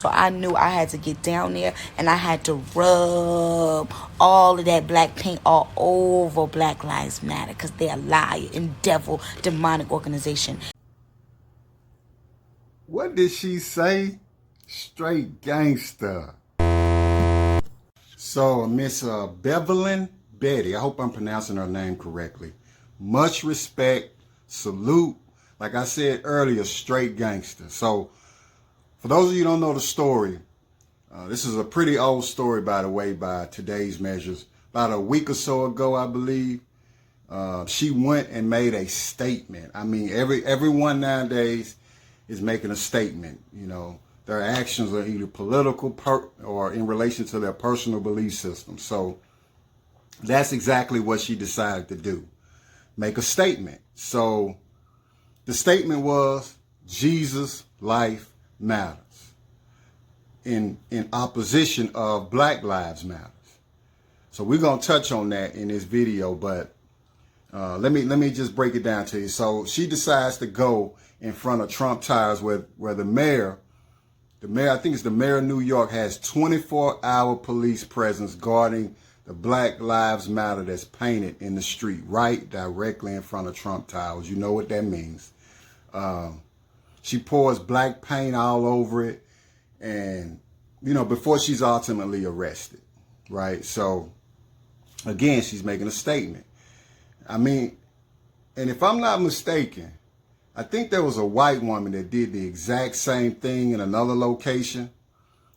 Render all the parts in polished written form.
So I knew I had to get down there and I had to rub all of that black paint all over Black Lives Matter because they're a lie and devil, demonic organization. What did she say? Straight gangster. So Miss Bevelyn Beatty, I hope I'm pronouncing her name correctly. Much respect, salute. Like I said earlier, straight gangster. So for those of you who don't know the story, this is a pretty old story, by the way, by today's measures. About a week or so ago, I believe, she went and made a statement. I mean, everyone nowadays is making a statement. You know, their actions are either political or in relation to their personal belief system. So that's exactly what she decided to do. Make a statement. So the statement was, Jesus' life matters, in opposition of Black Lives Matter. So we're going to touch on that in this video, but let me just break it down to you. So she decides to go in front of Trump Towers where the mayor, I think it's the mayor of New York, has 24-hour police presence guarding the Black Lives Matter that's painted in the street, right directly in front of Trump Towers. You know what that means. She pours black paint all over it, and, you know, before she's ultimately arrested, right? So, again, she's making a statement. I mean, and if I'm not mistaken, I think there was a white woman that did the exact same thing in another location.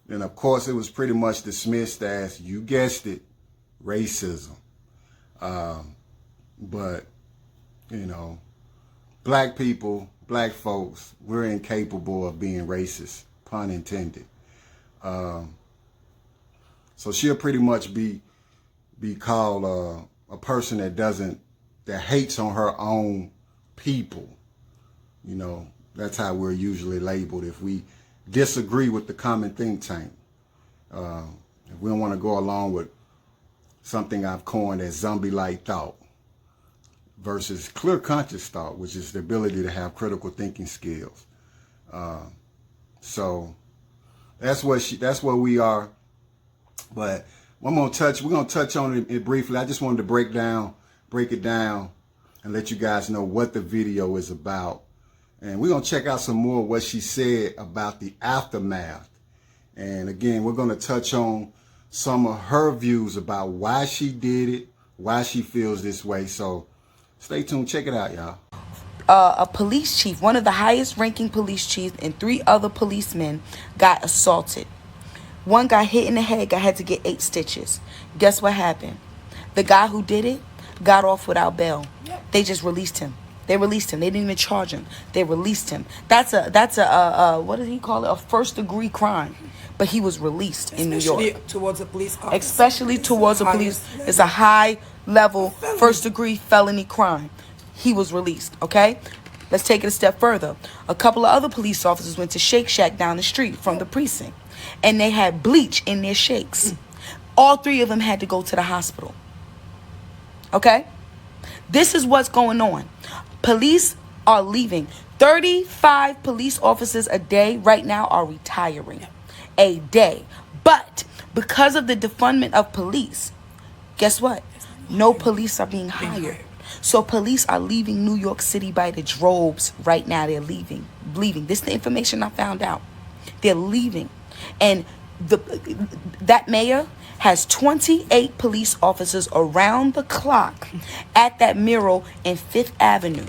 And, of course, it was pretty much dismissed as, you guessed it, racism. But, you know, black people, black folks, we're incapable of being racist, pun intended. So she'll pretty much be called a person that hates on her own people. You know, that's how we're usually labeled if we disagree with the common think tank. If we don't want to go along with something I've coined as zombie-like thought versus clear conscious thought, which is the ability to have critical thinking skills. So that's where we are. But we're gonna touch on it briefly. I just wanted to break it down and let you guys know what the video is about. And we're gonna check out some more of what she said about the aftermath. And again, we're gonna touch on some of her views about why she did it, why she feels this way. So stay tuned, check it out, y'all. A police chief, one of the highest ranking police chiefs, and 3 other policemen got assaulted. One got hit in the head, had to get 8 stitches. Guess what happened? The guy who did it got off without bail. They just released him. They released him. They didn't even charge him. They released him. That's a what did he call it? A first-degree crime. But he was released in New York. Especially towards a police officer. Especially towards a police. It's a high-level first-degree felony crime. He was released, okay? Let's take it a step further. A couple of other police officers went to Shake Shack down the street from the precinct, and they had bleach in their shakes. All 3 of them had to go to the hospital, okay? This is what's going on. Police are leaving. 35 police officers a day right now are retiring. A day. But because of the defundment of police, guess what? No police are being hired. So police are leaving New York City by the droves right now. They're leaving. This is the information I found out. They're leaving. And that mayor has 28 police officers around the clock at that mural in 5th Avenue.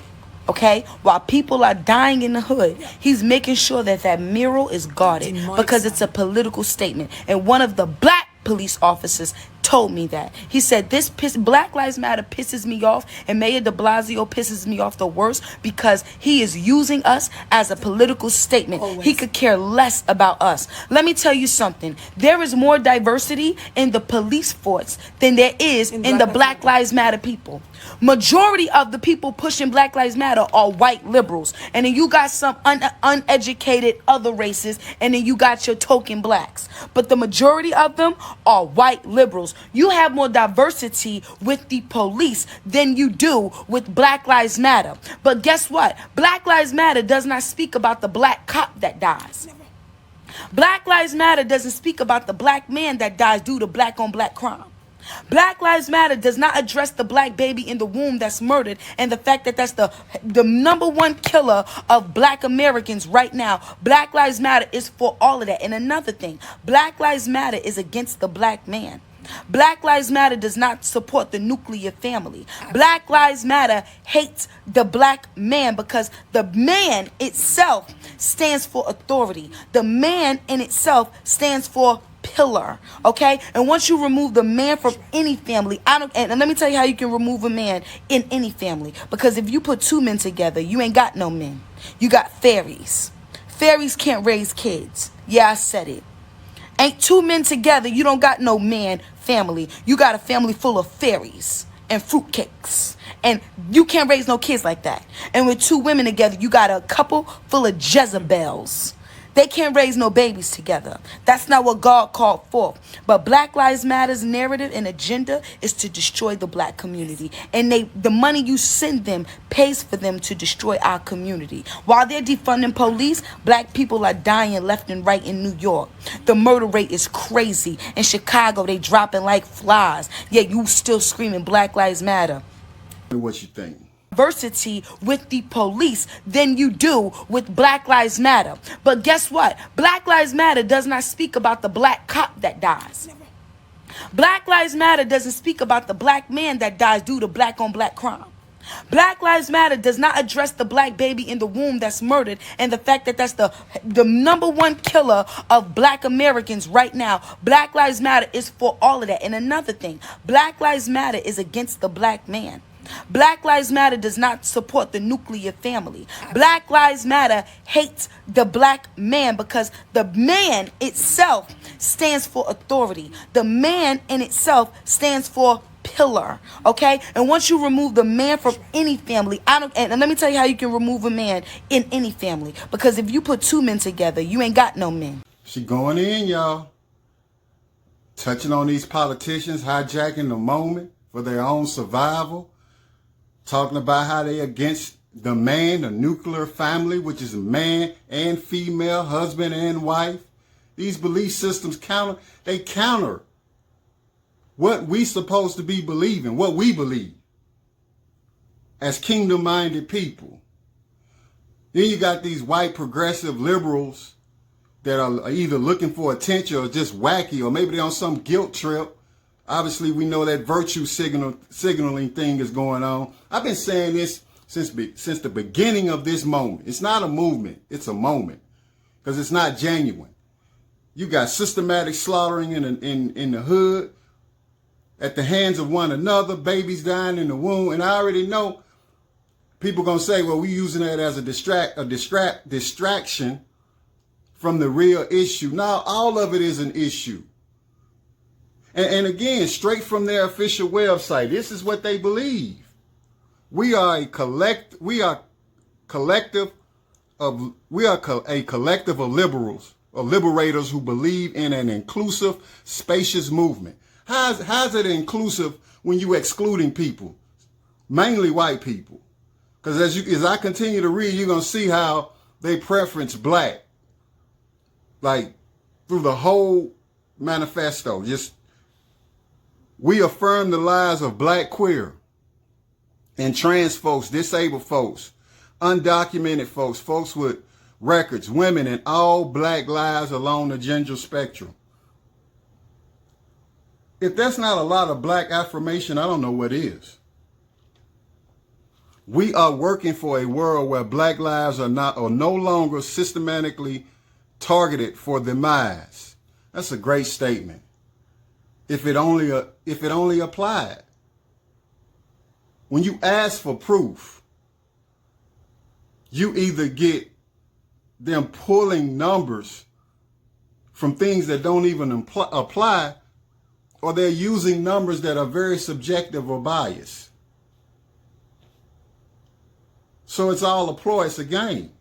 Okay, while people are dying in the hood, he's making sure that mural is guarded because it's a political statement. And one of the black police officers told me that. He said, Black Lives Matter pisses me off, and Mayor de Blasio pisses me off the worst because he is using us as a political statement. Always. He could care less about us. Let me tell you something. There is more diversity in the police force than there is in the Black Lives Matter people. Majority of the people pushing Black Lives Matter are white liberals. And then you got some uneducated other races, and then you got your token blacks. But the majority of them are white liberals. You have more diversity with the police than you do with Black Lives Matter. But guess what? Black Lives Matter does not speak about the black cop that dies. Black Lives Matter doesn't speak about the black man that dies due to black on black crime. Black Lives Matter does not address the black baby in the womb that's murdered and the fact that that's the number one killer of black Americans right now. Black Lives Matter is for all of that. And another thing, Black Lives Matter is against the black man. Black Lives Matter does not support the nuclear family. Black Lives Matter hates the black man because the man itself stands for authority. The man in itself stands for pillar, okay? And once you remove the man from any family, and let me tell you how you can remove a man in any family. Because if you put two men together, you ain't got no men. You got fairies. Fairies can't raise kids. Yeah, I said it. Ain't two men together, you don't got no man family. You got a family full of fairies and fruitcakes. And you can't raise no kids like that. And with two women together, you got a couple full of Jezebels. They can't raise no babies together. That's not what God called for. But Black Lives Matter's narrative and agenda is to destroy the black community. And the money you send them pays for them to destroy our community. While they're defunding police, black people are dying left and right in New York. The murder rate is crazy. In Chicago, they dropping like flies. Yet you still screaming Black Lives Matter. What you think? Diversity with the police than you do with Black Lives Matter. But guess what? Black Lives Matter does not speak about the black cop that dies. Black Lives Matter doesn't speak about the black man that dies due to black on black crime. Black Lives Matter does not address the black baby in the womb that's murdered and the fact that that's the number one killer of black Americans right now. Black Lives Matter is for all of that. And another thing, Black Lives Matter is against the black man. Black Lives Matter does not support the nuclear family. Black Lives Matter hates the black man because the man itself stands for authority. The man in itself stands for pillar, okay? And once you remove the man from any family, and let me tell you how you can remove a man in any family. Because if you put two men together, you ain't got no men. She going in, y'all. Touching on these politicians, hijacking the moment for their own survival. Talking about how they against the man, the nuclear family, which is a man and female, husband and wife. These belief systems counter what we supposed to be believing, what we believe as kingdom-minded people. Then you got these white progressive liberals that are either looking for attention or just wacky, or maybe they're on some guilt trip. Obviously, we know that virtue signaling thing is going on. I've been saying this since the beginning of this moment. It's not a movement. It's a moment because it's not genuine. You got systematic slaughtering in the hood at the hands of one another, babies dying in the womb. And I already know people going to say, well, we're using that as a distraction from the real issue. Now, all of it is an issue. And again, straight from their official website, this is what they believe. We are a collective of liberals or liberators who believe in an inclusive, spacious movement. How's it inclusive when you excluding people, mainly white people? Because as I continue to read, you're gonna see how they preference black, like through the whole manifesto. Just we affirm the lives of black, queer, and trans folks, disabled folks, undocumented folks, folks with records, women, and all black lives along the gender spectrum. If that's not a lot of black affirmation, I don't know what is. We are working for a world where black lives are no longer systematically targeted for demise. That's a great statement. If it only applied. When you ask for proof, you either get them pulling numbers from things that don't even apply, or they're using numbers that are very subjective or biased. So it's all a ploy, it's a game.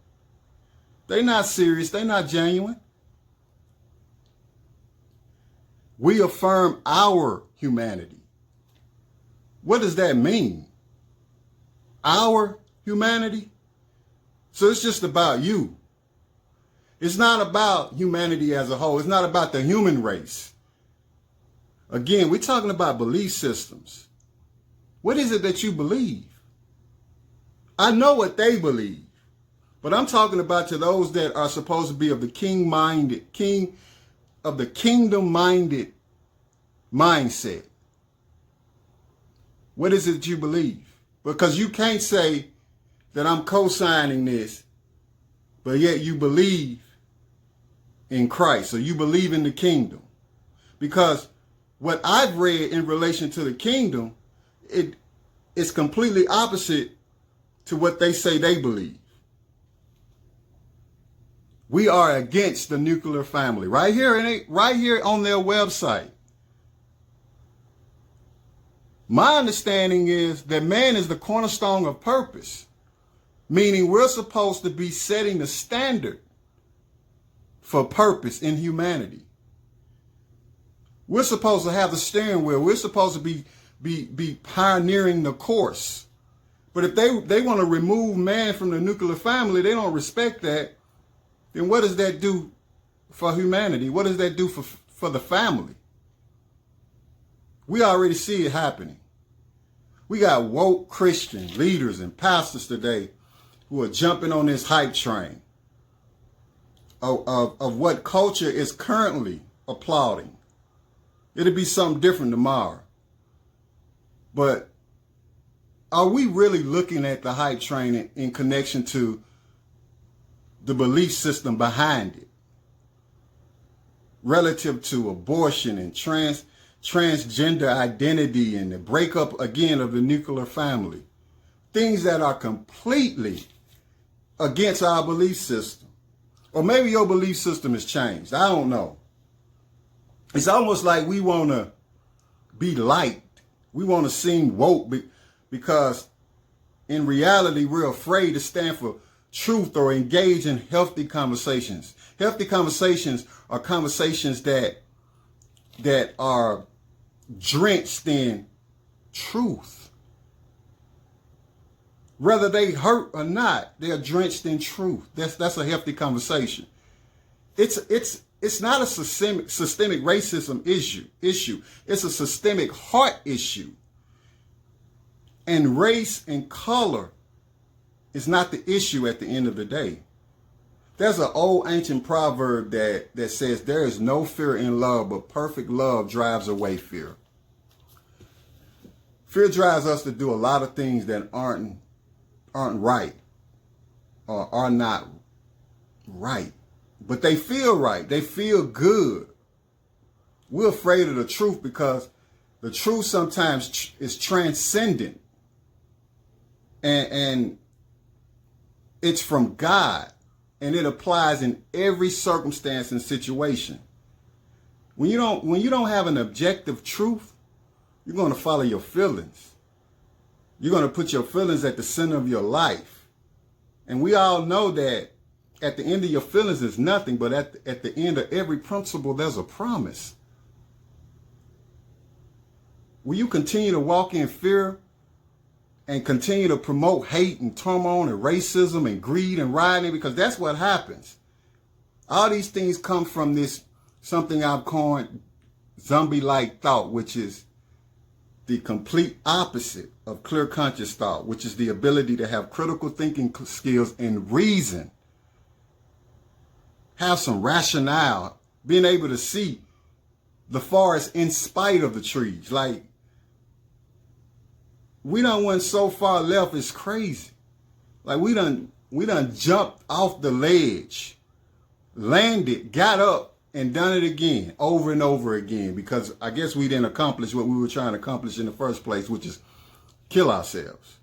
They're not serious, they're not genuine. We affirm our humanity. What does that mean? Our humanity? So it's just about you. It's not about humanity as a whole. It's not about the human race. Again, we're talking about belief systems. What is it that you believe? I know what they believe, but I'm talking about to those that are supposed to be of the kingdom-minded mindset. What is it that you believe? Because you can't say that I'm co-signing this, but yet you believe in Christ, or you believe in the kingdom. Because what I've read in relation to the kingdom, it's completely opposite to what they say they believe. We are against the nuclear family. Right here on their website. My understanding is that man is the cornerstone of purpose, meaning we're supposed to be setting the standard for purpose in humanity. We're supposed to have the steering wheel. We're supposed to be pioneering the course. But if they want to remove man from the nuclear family, they don't respect that, then what does that do for humanity? What does that do for the family? We already see it happening. We got woke Christian leaders and pastors today who are jumping on this hype train of what culture is currently applauding. It'll be something different tomorrow. But are we really looking at the hype train in connection to the belief system behind it? Relative to abortion and transgender identity and the breakup again of the nuclear family. Things that are completely against our belief system. Or maybe your belief system has changed. I don't know. It's almost like we want to be liked. We want to seem woke because in reality, we're afraid to stand for truth or engage in healthy conversations. Healthy conversations are conversations that are drenched in truth. Whether they hurt or not, they are drenched in truth. That's a healthy conversation. It's not a systemic racism issue. It's a systemic heart issue. And race and color is not the issue at the end of the day. There's an old ancient proverb that says there is no fear in love, but perfect love drives away fear. Fear drives us to do a lot of things that aren't right or are not right. But they feel right. They feel good. We're afraid of the truth because the truth sometimes is transcendent. And it's from God. And it applies in every circumstance and situation. When you don't have an objective truth, you're going to follow your feelings. You're going to put your feelings at the center of your life. And we all know that at the end of your feelings is nothing, but at the end of every principle, there's a promise. Will you continue to walk in fear and continue to promote hate and turmoil and racism and greed and rioting? Because that's what happens. All these things come from this, something I've called zombie-like thought, which is the complete opposite of clear conscious thought, which is the ability to have critical thinking skills and reason. Have some rationale, being able to see the forest in spite of the trees. Like, we done went so far left, it's crazy. Like, we done jumped off the ledge, landed, got up, and done it again, over and over again, because I guess we didn't accomplish what we were trying to accomplish in the first place, which is kill ourselves.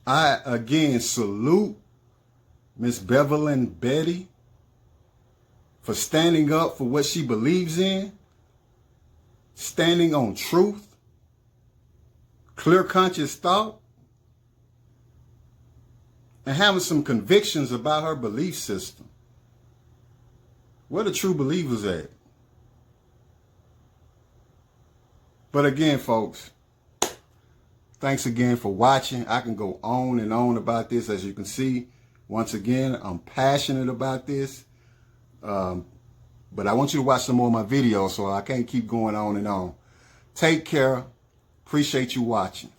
I, again, salute Miss Bevelyn Beatty for standing up for what she believes in, standing on truth, clear conscious thought, and having some convictions about her belief system. Where the true believers at? But again, folks, Thanks again for watching. I can go on and on about this. As you can see, once again, I'm passionate about this. But I want you to watch some more of my videos, so I can't keep going on and on. Take care. Appreciate you watching.